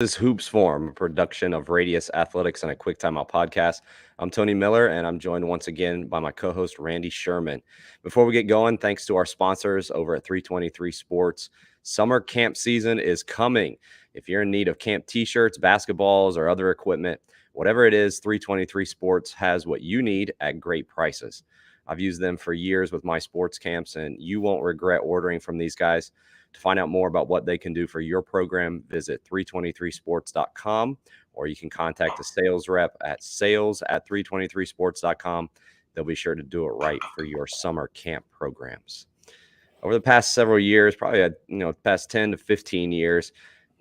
This is Hoops Form, a production of Radius Athletics and a Quick Timeout podcast. I'm Tony Miller, and I'm joined once again by my co-host Randy Sherman. Before we get going, thanks to our sponsors over at 323 Sports. Summer camp season is coming. If you're in need of camp t-shirts, basketballs, or other equipment, whatever it is, 323 Sports has what you need at great prices. I've used them for years with my sports camps, and you won't regret ordering from these guys. To find out more about what they can do for your program, visit 323sports.com, or you can contact a sales rep at sales@323sports.com. They'll be sure to do it right for your summer camp programs. Over the past several years, probably past 10 to 15 years,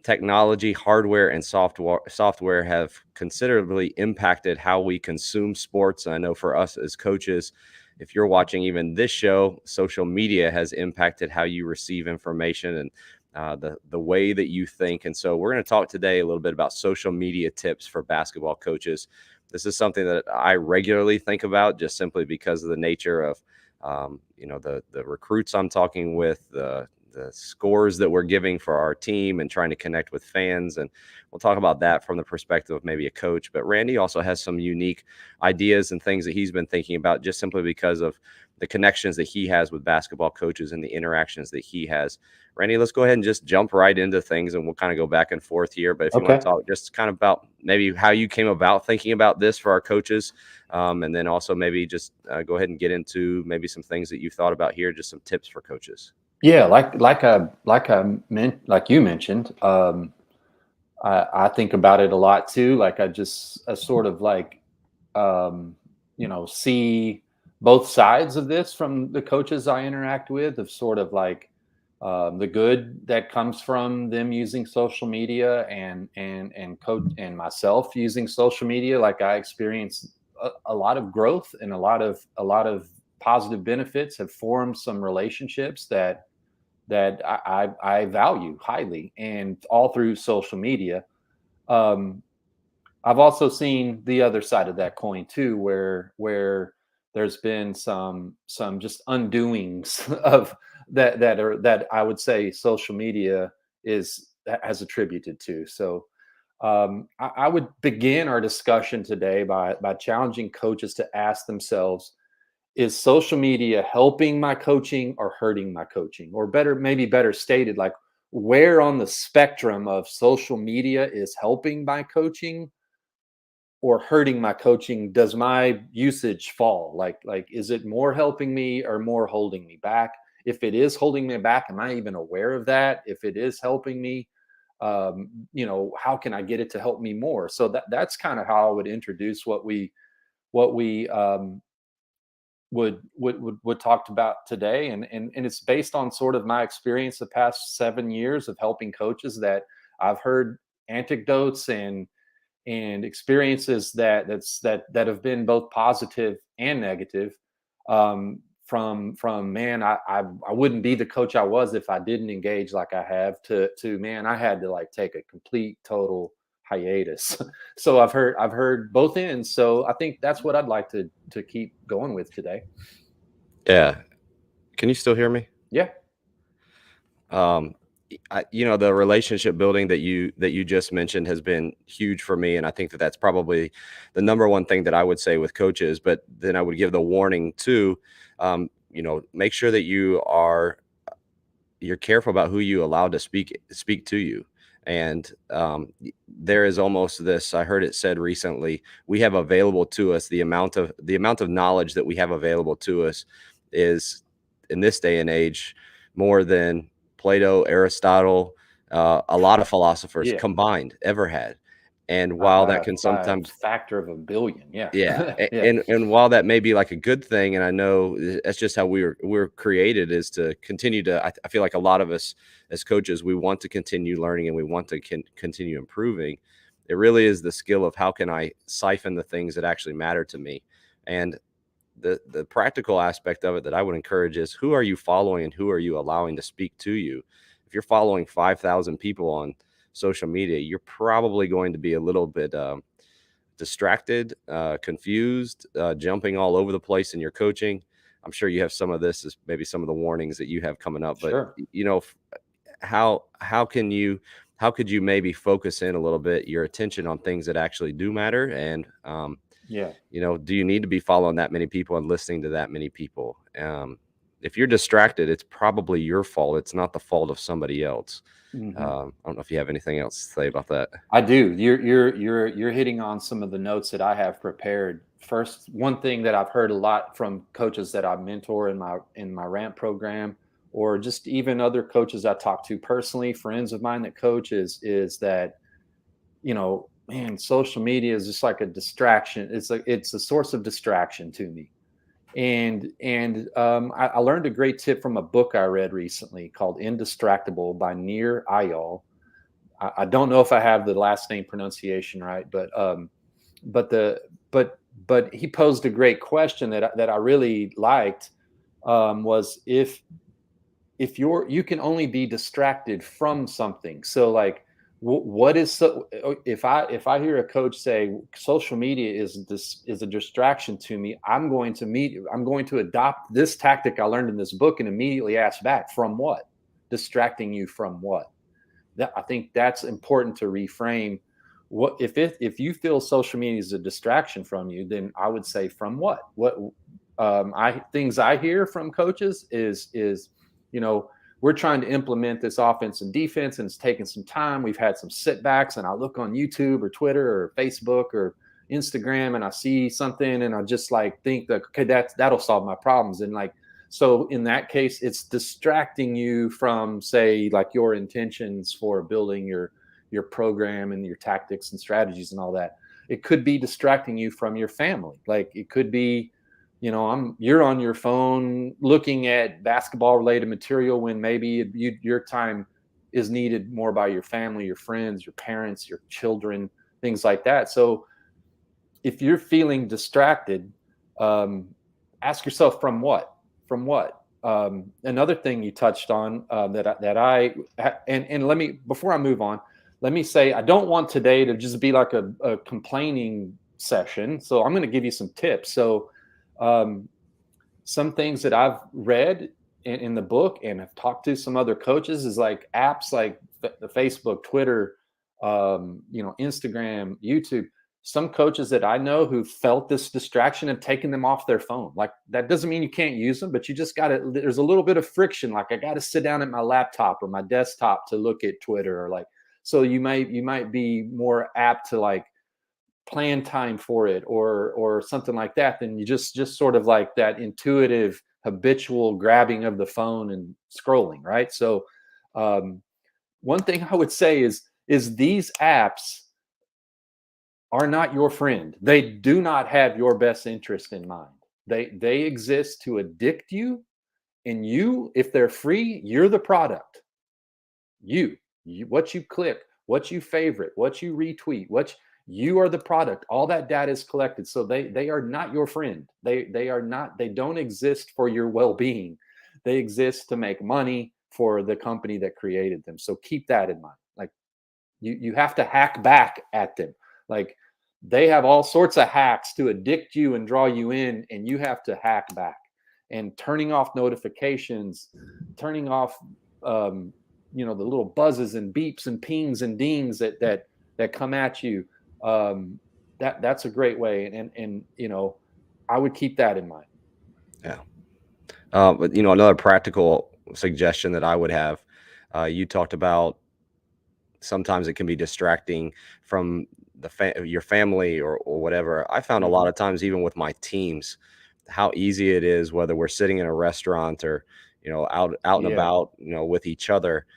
technology, hardware, and software have considerably impacted how we consume sports. And I know for us as coaches, if you're watching even this show, social media has impacted how you receive information and the way that you think. And so we're going to talk today a little bit about social media tips for basketball coaches. This is something that I regularly think about just simply because of the nature of the recruits I'm talking with, the scores that we're giving for our team and trying to connect with fans. And we'll talk about that from the perspective of maybe a coach. But Randy also has some unique ideas and things that he's been thinking about just simply because of the connections that he has with basketball coaches and the interactions that he has. Randy, let's go ahead and just jump right into things and we'll kind of go back and forth here. But if you want to talk just kind of about maybe how you came about thinking about this for our coaches, and then also maybe just go ahead and get into maybe some things that you thought about here, just some tips for coaches. Yeah, like you mentioned, I think about it a lot too. Like I sort of like see both sides of this from the coaches I interact with, of sort of like the good that comes from them using social media and coach and myself using social media. Like I experience a lot of growth and a lot of positive benefits, have formed some relationships that I value highly, and all through social media. Um, I've also seen the other side of that coin too, where there's been some just undoings of that I would say social media has attributed to. So I would begin our discussion today by challenging coaches to ask themselves, is social media helping my coaching or hurting my coaching? Or maybe better stated, like, where on the spectrum of social media is helping my coaching or hurting my coaching does my usage fall? Like is it more helping me or more holding me back? If it is holding me back, am I even aware of that? If it is helping me, how can I get it to help me more? So that's kind of how I would introduce what we would talked about today, and it's based on sort of my experience the past 7 years of helping coaches, that I've heard anecdotes and experiences that have been both positive and negative, from man, I wouldn't be the coach I was if I didn't engage like I have, to man, I had to like take a complete total hiatus. So I've heard both ends. So I think that's what I'd like to keep going with today. Yeah. Can you still hear me? Yeah. Um, the relationship building that you just mentioned has been huge for me, and I think that that's probably the number one thing that I would say with coaches. But then I would give the warning too. Make sure that you're careful about who you allow to speak to you. And there is almost this, I heard it said recently, we have available to us, the amount of knowledge that we have available to us is, in this day and age, more than Plato, Aristotle, a lot of philosophers Yeah. combined ever had. And by, while by, that a, can by a sometimes, factor of a billion. Yeah. yeah, Yeah. and while that may be like a good thing, and I know that's just how we're created, is to continue to. I feel like a lot of us as coaches, we want to continue learning and we want to continue improving. It really is the skill of how can I siphon the things that actually matter to me, and the practical aspect of it that I would encourage is, who are you following and who are you allowing to speak to you? If you're following 5,000 people on social media, you're probably going to be a little bit distracted, confused, jumping all over the place in your coaching. I'm sure you have some of this as maybe some of the warnings that you have coming up, but Sure. how can you how could you maybe focus in a little bit your attention on things that actually do matter? And Yeah. do you need to be following that many people and listening to that many people? If you're distracted, it's probably your fault. It's not the fault of somebody else. Hmm. I don't know if you have anything else to say about that. I do. You're hitting on some of the notes that I have prepared. First, one thing that I've heard a lot from coaches that I mentor in my ramp program, or just even other coaches I talk to personally, friends of mine that coach, is that, man, social media is just like a distraction. It's a source of distraction to me. And I learned a great tip from a book I read recently called Indistractable by Nir Eyal. I don't know if I have the last name pronunciation right, but the but he posed a great question that I really liked, was if you can only be distracted from something. So like, what is, so if I hear a coach say social media is a distraction to me, I'm going to adopt this tactic I learned in this book and immediately ask back, from what? Distracting you from what? I think that's important to reframe. What if you feel social media is a distraction from you, then I would say, from what? I things I hear from coaches is you know we're trying to implement this offense and defense, and it's taking some time. We've had some setbacks, and I look on YouTube or Twitter or Facebook or Instagram, and I see something, and I just like think that, okay, that'll solve my problems. And like, so in that case, it's distracting you from, say, like your intentions for building your program and your tactics and strategies and all that. It could be distracting you from your family. Like it could be, you're on your phone looking at basketball related material when maybe your time is needed more by your family, your friends, your parents, your children, things like that. So if you're feeling distracted, ask yourself, from what? From what? Another thing you touched on, and let me, before I move on, let me say, I don't want today to just be like a complaining session. So I'm going to give you some tips. So some things that I've read in the book and have talked to some other coaches is like apps like the Facebook, Twitter, Instagram, YouTube. Some coaches that I know who felt this distraction and taken them off their phone. Like that doesn't mean you can't use them, but you just got to, there's a little bit of friction. Like I got to sit down at my laptop or my desktop to look at Twitter, or like, so you might be more apt to like plan time for it or something like that, then you just sort of like that intuitive habitual grabbing of the phone and scrolling, right? So one thing I would say is these apps are not your friend. They do not have your best interest in mind. They exist to addict you, and you, if they're free, you're the product. You, what you click, what you favorite, what you retweet, you are the product. All that data is collected. So they are not your friend. They are not, they don't exist for your well-being. They exist to make money for the company that created them. So keep that in mind. Like you have to hack back at them. Like they have all sorts of hacks to addict you and draw you in, and you have to hack back. And turning off notifications, turning off the little buzzes and beeps and pings and dings that come at you. That's a great way, and I would keep that in mind. Yeah. But another practical suggestion that I would have, you talked about sometimes it can be distracting from your family or whatever. I found a lot of times, even with my teams, how easy it is, whether we're sitting in a restaurant or out and Yeah. about, with each other.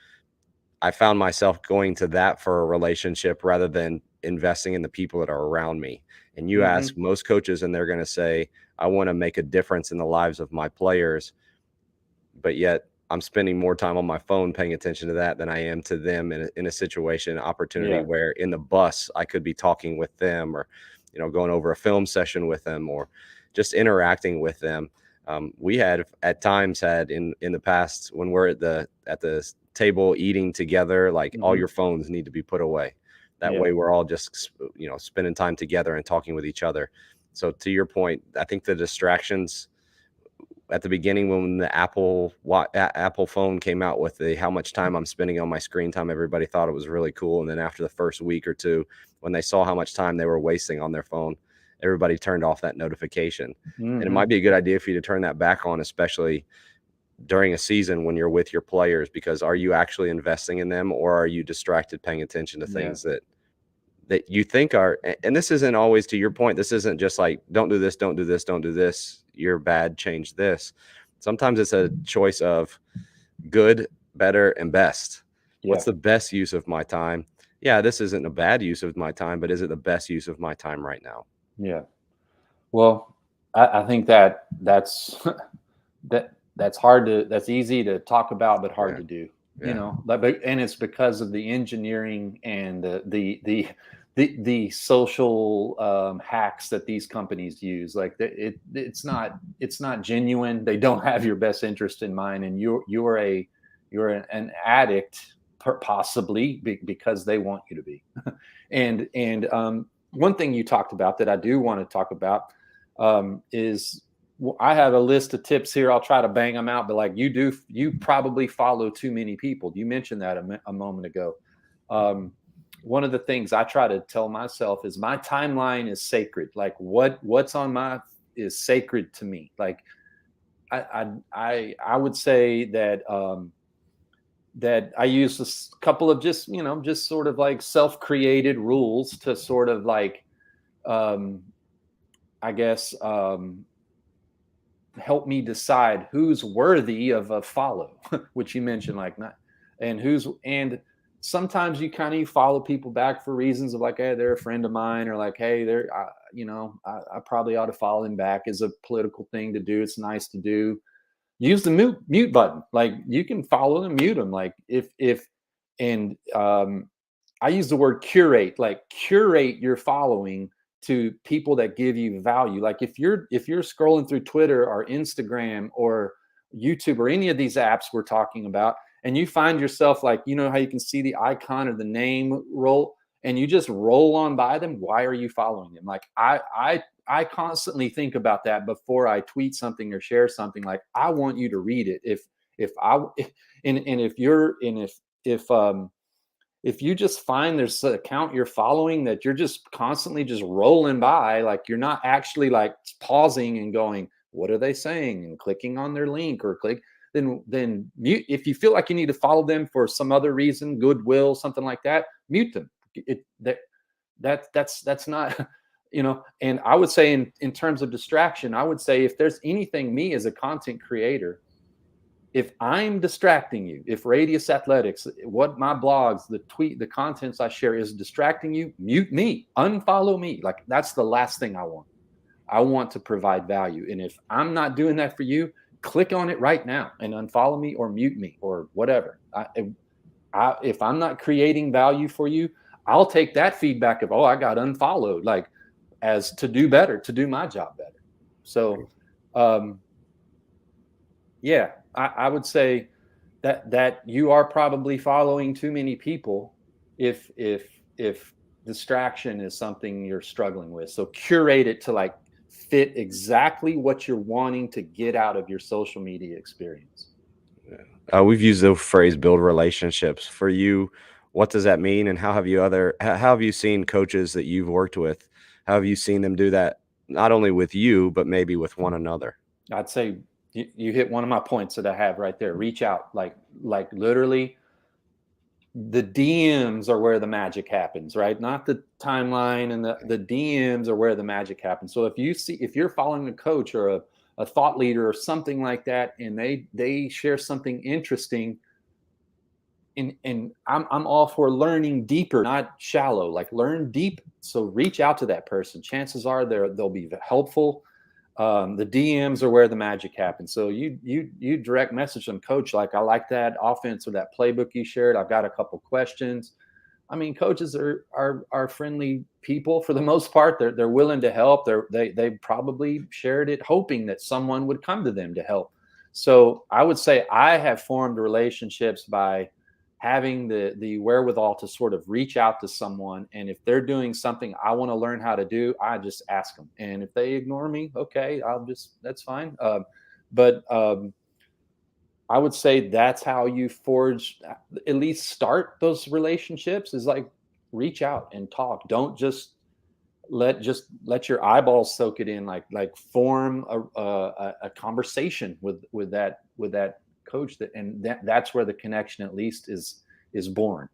I found myself going to that for a relationship rather than investing in the people that are around me. And you ask Hmm. most coaches, and they're going to say, I want to make a difference in the lives of my players, but yet I'm spending more time on my phone paying attention to that than I am to them in a situation, opportunity Yeah. where in the bus I could be talking with them, or going over a film session with them, or just interacting with them. We had at times had in the past, when we're at the table eating together, like all Hmm. your phones need to be put away. That Yeah. way we're all just spending time together and talking with each other. So to your point, I think the distractions, at the beginning when the Apple phone came out with the how much time I'm spending on my screen time, everybody thought it was really cool. And then after the first week or two, when they saw how much time they were wasting on their phone, everybody turned off that notification. And it might be a good idea for you to turn that back on, especially during a season when you're with your players, because are you actually investing in them, or are you distracted paying attention to things that you think are, and this isn't always, to your point, this isn't just like, don't do this, don't do this, don't do this, you're bad, change this. Sometimes it's a choice of good, better, and best. What's the best use of my time? Yeah, this isn't a bad use of my time, but is it the best use of my time right now? Yeah. Well, I think that's that's hard to, that's easy to talk about, but hard to do. You know, and it's because of the engineering and the social hacks that these companies use. Like it's not genuine. They don't have your best interest in mind, and you're an addict possibly because they want you to be. and one thing you talked about that I do want to talk about is, I have a list of tips here. I'll try to bang them out, but like you probably follow too many people. You mentioned that a moment ago. One of the things I try to tell myself is my timeline is sacred. Like what's on my is sacred to me. Like I would say that that I use a couple of just sort of like self-created rules to sort of like I guess help me decide who's worthy of a follow, which you mentioned, like not, and sometimes you kind of follow people back for reasons of like, hey, they're a friend of mine, or like, hey, I probably ought to follow them back as a political thing to do. It's nice to do. Use the mute button. Like you can follow them, mute them. Like and I use the word curate, like curate your following to people that give you value. Like if you're scrolling through Twitter or Instagram or YouTube or any of these apps we're talking about, and you find yourself like, you know how you can see the icon or the name roll, and you just roll on by them, why are you following them? Like I constantly think about that before I tweet something or share something. Like I want you to read it. If you just find there's an account you're following that you're just constantly just rolling by, like you're not actually like pausing and going, what are they saying, and clicking on their link or then mute. If you feel like you need to follow them for some other reason, goodwill, something like that, mute them. That's not, and I would say in terms of distraction, I would say if there's anything, me as a content creator, if I'm distracting you, if Radius Athletics, what my blogs, the contents I share is distracting you, mute me, unfollow me. Like that's the last thing I want. I want to provide value. And if I'm not doing that for you, click on it right now and unfollow me or mute me or whatever. If I'm not creating value for you, I'll take that feedback of, oh, I got unfollowed, like as to do better, to do my job better. So, yeah, I would say that you are probably following too many people if distraction is something you're struggling with. So curate it to like fit exactly what you're wanting to get out of your social media experience. We've used the phrase build relationships. For you, what does that mean, and how have you seen coaches that you've worked with, how have you seen them do that, not only with you but maybe with one another? I'd say you hit one of my points that I have right there. Reach out, like literally the DMs are where the magic happens, right? Not the timeline, and the DMs are where the magic happens. So if you're following a coach or a thought leader or something like that, and they share something interesting, and I'm all for learning deeper, not shallow, like learn deep. So reach out to that person. Chances are they'll be helpful. The DMs are where the magic happens. So you direct message them, coach, like I like that offense or that playbook you shared. I've got a couple questions. I mean, coaches are friendly people for the most part. They're willing to help. They probably shared it hoping that someone would come to them to help. So I would say I have formed relationships by having the wherewithal to sort of reach out to someone, and if they're doing something I want to learn how to do, I just ask them, and if they ignore me, okay, that's fine. But I would say that's how you forge, at least start those relationships, is like reach out and talk. Don't just let your eyeballs soak it in. Like form a conversation with that coach, and that's where the connection at least is born.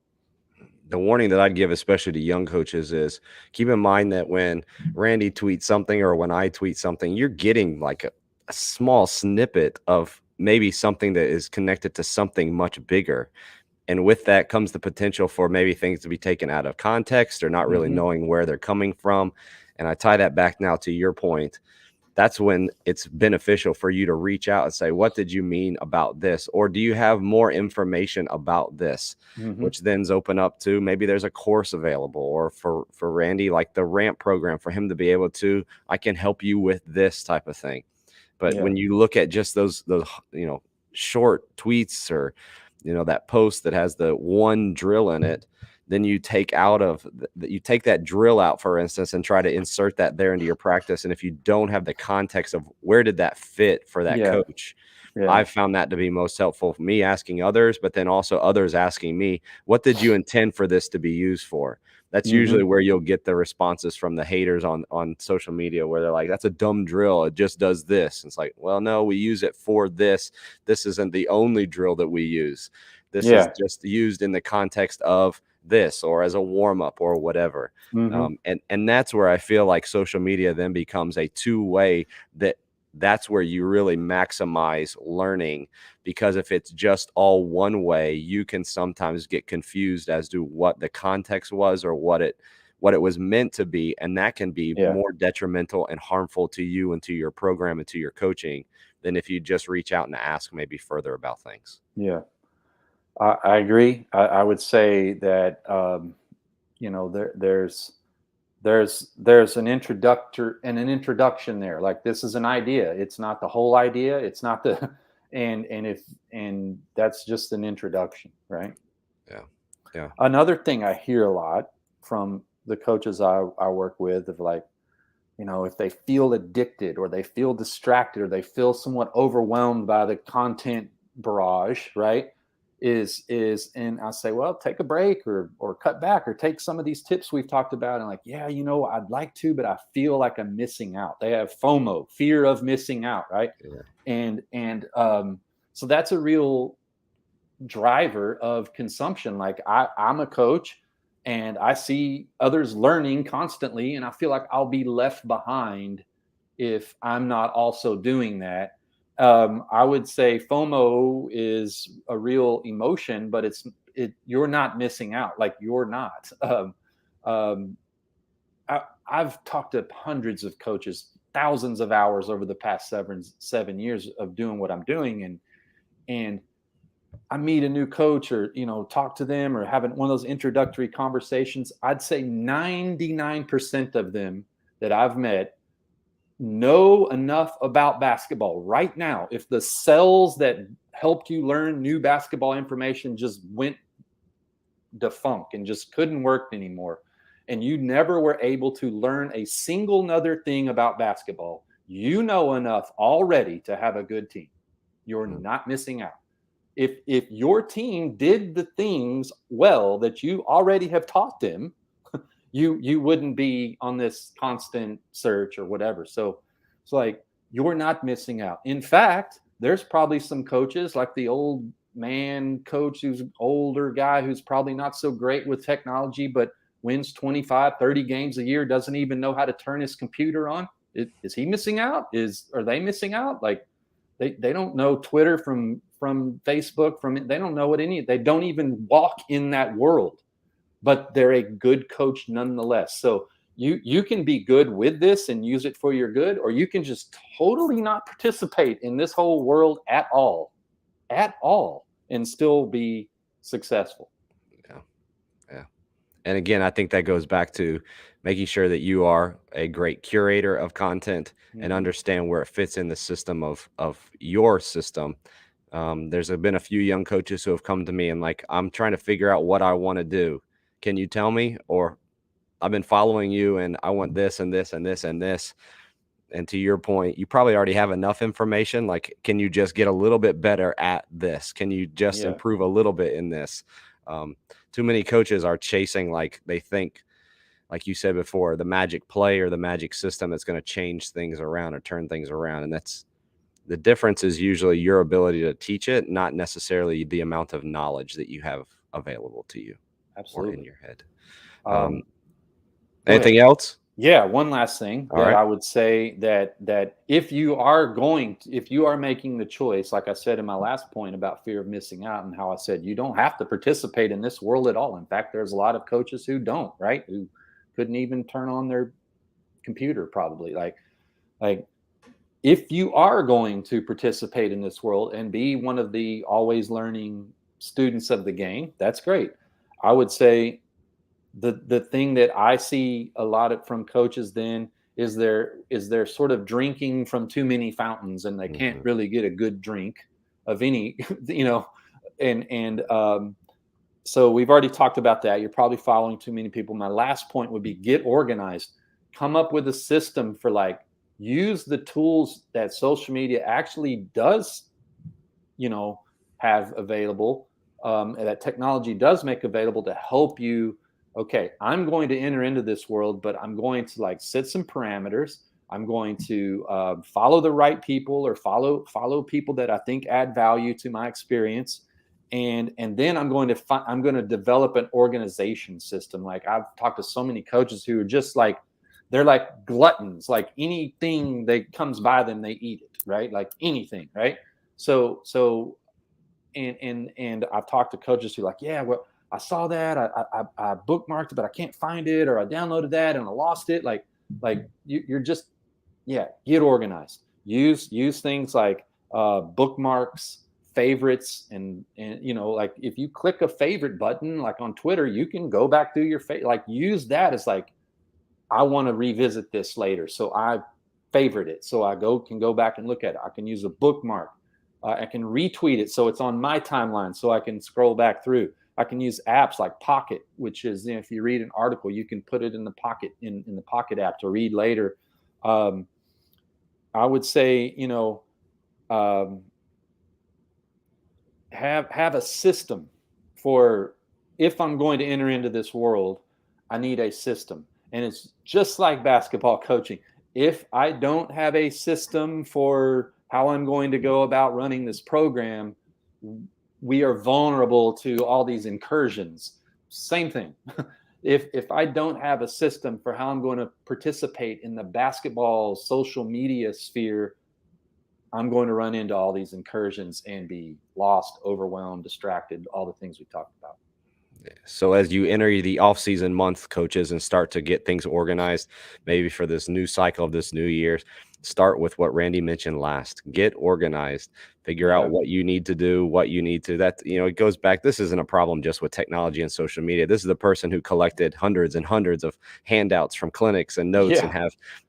The warning that I'd give, especially to young coaches, is keep in mind that when Randy tweets something or when I tweet something, you're getting like a small snippet of maybe something that is connected to something much bigger. And with that comes the potential for maybe things to be taken out of context or not really Hmm. knowing where they're coming from. And I tie that back now to your point. That's when it's beneficial for you to reach out and say, what did you mean about this? Or do you have more information about this? Hmm. Which then's open up to maybe there's a course available, or for Randy, like the ramp program, for him to be able to, I can help you with this type of thing. But Yeah. when you look at just those short tweets, or that post that has the one drill in it, then you take you take that drill out, for instance, and try to insert that there into your practice. And if you don't have the context of where did that fit for that Yeah. coach, Yeah. I've found that to be most helpful for me, asking others, but then also others asking me, what did you intend for this to be used for? That's usually Hmm. where you'll get the responses from the haters on social media, where they're like, that's a dumb drill. It just does this. It's like, well, no, we use it for this. This isn't the only drill that we use. This is Yeah. just used in the context of this, or as a warm up, or whatever. Hmm. And that's where I feel like social media then becomes a two-way, that's where you really maximize learning. Because if it's just all one way, you can sometimes get confused as to what the context was, or what it was meant to be, and that can be Yeah. more detrimental and harmful to you and to your program and to your coaching than if you just reach out and ask maybe further about things. Yeah. I agree. I would say that there's an introduction there. Like, this is an idea. It's not the whole idea. It's not the and that's just an introduction, right? Yeah. Yeah. Another thing I hear a lot from the coaches I work with, of like, if they feel addicted or they feel distracted or they feel somewhat overwhelmed by the content barrage, right? And I say, well, take a break, or cut back, or take some of these tips we've talked about, and like, yeah, I'd like to, but I feel like I'm missing out. They have FOMO, fear of missing out, right? Yeah. And so that's a real driver of consumption. Like, I'm a coach and I see others learning constantly, and I feel like I'll be left behind if I'm not also doing that. I would say FOMO is a real emotion, but you're not missing out. Like, you're not. Um, I've talked to hundreds of coaches, thousands of hours over the past 7 years of doing what I'm doing, and I meet a new coach, or talk to them, or having one of those introductory conversations. I'd say 99% of them that I've met know enough about basketball right now. If the cells that helped you learn new basketball information just went defunct and just couldn't work anymore, and you never were able to learn a single other thing about basketball, you know enough already to have a good team. You're Mm. not missing out. If your team did the things well that you already have taught them, you wouldn't be on this constant search or whatever. So it's like, you're not missing out. In fact, there's probably some coaches, like the old man coach, who's an older guy who's probably not so great with technology, but wins 25, 30 games a year, doesn't even know how to turn his computer on. Is he missing out? Are they missing out? Like, they don't know Twitter from Facebook, they don't know they don't even walk in that world, but they're a good coach nonetheless. So you can be good with this and use it for your good, or you can just totally not participate in this whole world at all, and still be successful. Yeah. Yeah. And again, I think that goes back to making sure that you are a great curator of content and Mm-hmm. understand where it fits in the system of your system. There's been a few young coaches who have come to me and like, I'm trying to figure out what I want to do. Can you tell me? Or I've been following you and I want this and this and this and this. And to your point, you probably already have enough information. Like, can you just get a little bit better at this? Can you just improve a little bit in this? Too many coaches are chasing, like, they think, like you said before, the magic play or the magic system that's going to change things around or turn things around. And that's the difference, is usually your ability to teach it, not necessarily the amount of knowledge that you have available to you. Absolutely. Or in your head. Go Anything ahead. else? Yeah, one last thing All that right. I would say, that if you are making the choice, like I said in my last point about fear of missing out, and how I said you don't have to participate in this world at all. In fact, there's a lot of coaches who don't, right? Who couldn't even turn on their computer probably. Like if you are going to participate in this world and be one of the always learning students of the game, that's great. I would say the thing that I see a lot of from coaches then is they're sort of drinking from too many fountains, and they can't really get a good drink of any, and so we've already talked about that. You're probably following too many people. My last point would be get organized. Come up with a system for, like, use the tools that social media actually does, have available, that technology does make available to help you. Okay, I'm going to enter into this world, but I'm going to, like, set some parameters. I'm going to follow the right people, or follow people that I think add value to my experience. And then I'm going to develop an organization system. Like, I've talked to so many coaches who are just like, they're like gluttons. Like, anything that comes by them, they eat it, right? Like anything, right? So and I've talked to coaches who are like, yeah, well, I saw that, I bookmarked it, but I can't find it, or I downloaded that and I lost it. Like you're just, get organized. Use things like bookmarks, favorites, and like, if you click a favorite button, like on Twitter, you can go back through your like, use that as, like, I want to revisit this later, so I favorite it, so I can go back and look at it. I can use a bookmark. I can retweet it so it's on my timeline, so I can scroll back through. I can use apps like Pocket, which is, if you read an article, you can put it in the Pocket, in the Pocket app, to read later. I would say, have a system for, if I'm going to enter into this world, I need a system. And it's just like basketball coaching. If I don't have a system for how I'm going to go about running this program, we are vulnerable to all these incursions. Same thing. If I don't have a system for how I'm going to participate in the basketball social media sphere, I'm going to run into all these incursions and be lost, overwhelmed, distracted, all the things we talked about. So as you enter the off-season month, coaches, and start to get things organized, maybe for this new cycle of this new year, start with what Randy mentioned last. Get organized. Figure out what you need to do, what you need to. That, it goes back. This isn't a problem just with technology and social media. This is the person who collected hundreds and hundreds of handouts from clinics and notes,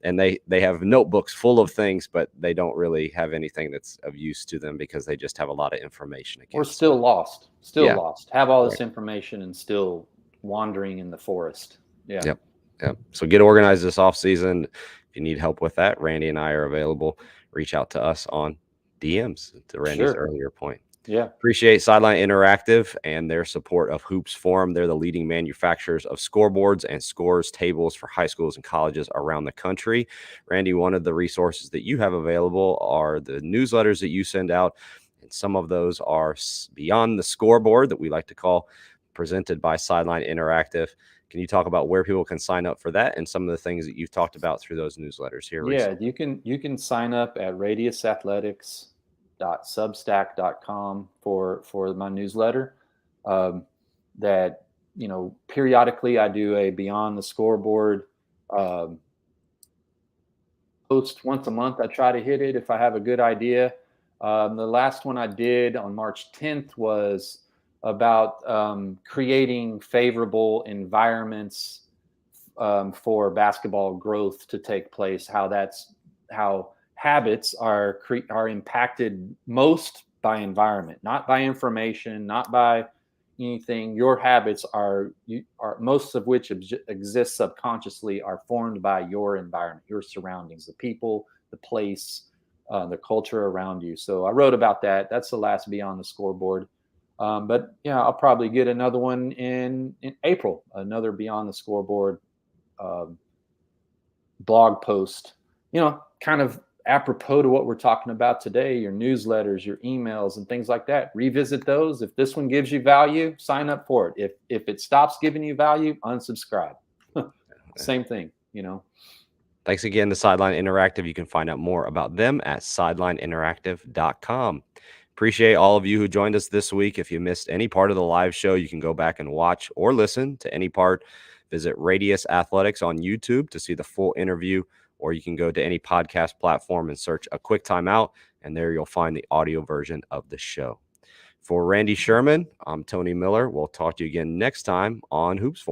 and they have notebooks full of things, but they don't really have anything that's of use to them because they just have a lot of information. We're still lost. Lost. Have all this Right. information and still wandering in the forest. Yeah. Yep. So get organized this off season. If you need help with that, Randy and I are available. Reach out to us on DMs, to Randy's earlier point. Yeah. Appreciate Sideline Interactive and their support of Hoops Forum. They're the leading manufacturers of scoreboards and scores tables for high schools and colleges around the country. Randy, one of the resources that you have available are the newsletters that you send out. And some of those are beyond the scoreboard, that we like to call, presented by Sideline Interactive. Can you talk about where people can sign up for that and some of the things that you've talked about through those newsletters here recently? You can sign up at radiusathletics.substack.com for my newsletter. That, periodically I do a Beyond the Scoreboard post once a month. I try to hit it if I have a good idea. The last one I did on March 10th was about creating favorable environments for basketball growth to take place. How habits are impacted most by environment, not by information, not by anything, your habits are most of which exist subconsciously are formed by your environment, your surroundings, the people, the place, the culture around you. So I wrote about that. That's the last Beyond the Scoreboard. But yeah, I'll probably get another one in April, another Beyond the Scoreboard um, blog post, kind of apropos to what we're talking about today, your newsletters, your emails, and things like that. Revisit those. If this one gives you value, sign up for it. If it stops giving you value, unsubscribe. Same thing. Thanks again to Sideline Interactive. You can find out more about them at sidelineinteractive.com. Appreciate all of you who joined us this week. If you missed any part of the live show, you can go back and watch or listen to any part. Visit Radius Athletics on YouTube to see the full interview, or you can go to any podcast platform and search A Quick Timeout, and there you'll find the audio version of the show. For Randy Sherman, I'm Tony Miller. We'll talk to you again next time on Hoops Forum.